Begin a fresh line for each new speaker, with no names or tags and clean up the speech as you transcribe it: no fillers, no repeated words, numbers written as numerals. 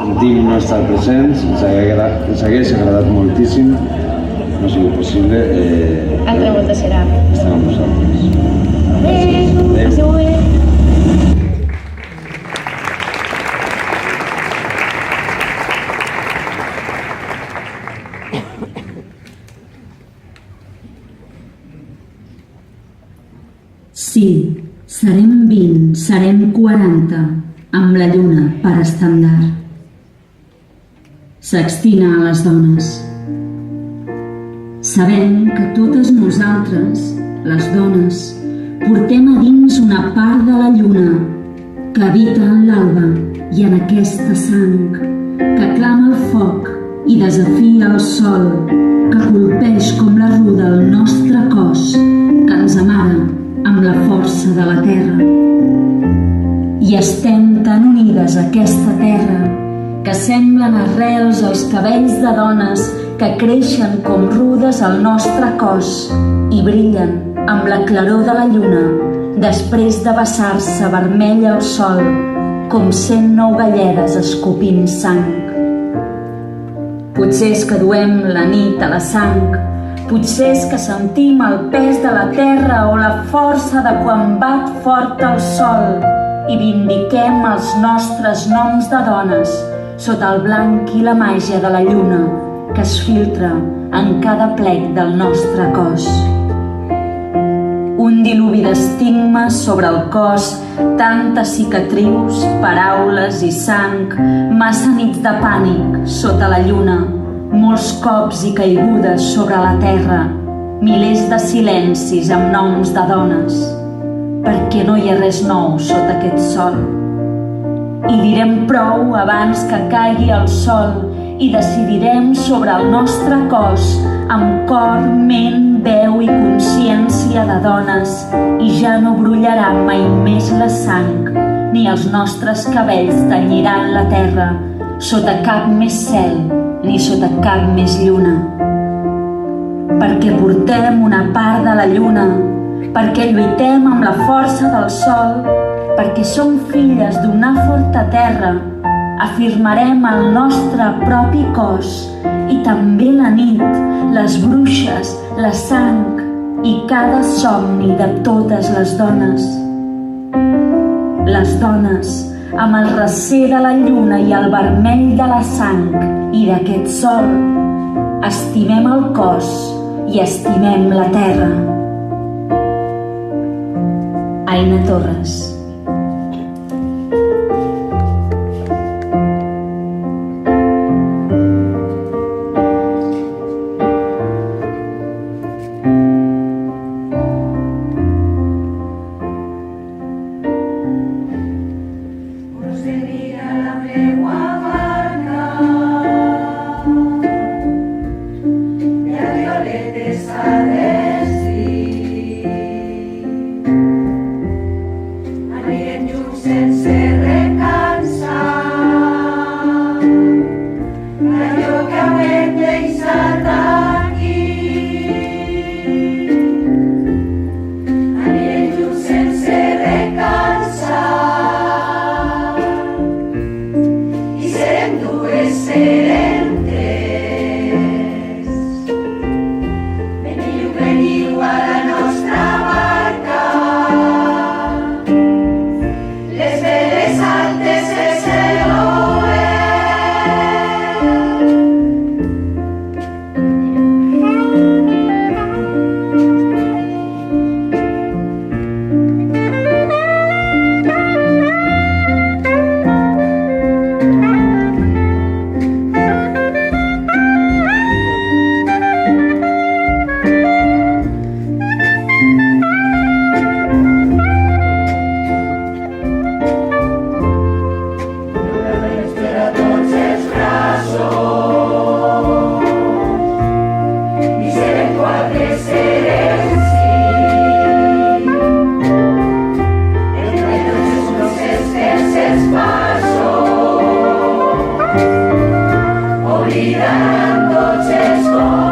sentim no estar presents, ens hagués agradat moltíssim, no ha sigut possible.
Altra volta serà.
Estem amb nosaltres.
Adéu, passeu bé.
Sí, serem 20, serem 40, amb la lluna per estendard. S'extina a les dones. Sabem que totes nosaltres, les dones, portem a dins una part de la lluna que habita en l'alba i en aquesta sang que clama el foc i desafia el sol, que colpeix com la ruda el nostre cos, que ens amara amb la força de la terra. I estem tan unides a aquesta terra que semblen arrels als cabells de dones que creixen com rudes al nostre cos i brillen amb la claror de la lluna després de vessar-se vermell al sol com 109 galledes escopint sang. Potser és que duem la nit a la sang, potser és que sentim el pes de la terra o la força de quan bat fort el sol i vindiquem els nostres noms de dones sota el blanc i la màgia de la lluna que es filtra en cada plec del nostre cos. Un diluvi d'estigmes sobre el cos, tantes cicatrius, paraules i sang, massa nits de pànic sota la lluna, molts cops i caigudes sobre la terra, milers de silencis amb noms de dones, perquè no hi ha res nou sota aquest sol. I direm prou abans que caigui el sol i decidirem sobre el nostre cos amb cor, ment, veu i consciència de dones i ja no brollarà mai més la sang ni els nostres cabells tenyiran la terra sota cap més cel ni sota cap més lluna. Perquè portem una part de la lluna, perquè lluitem amb la força del sol, perquè som filles d'una forta terra, afirmarem el nostre propi cos i també la nit, les bruixes, la sang i cada somni de totes les dones. Les dones, amb el recer de la lluna i el vermell de la sang i d'aquest sol, estimem el cos i estimem la terra. Aina Torres.
Olvidando Chesco.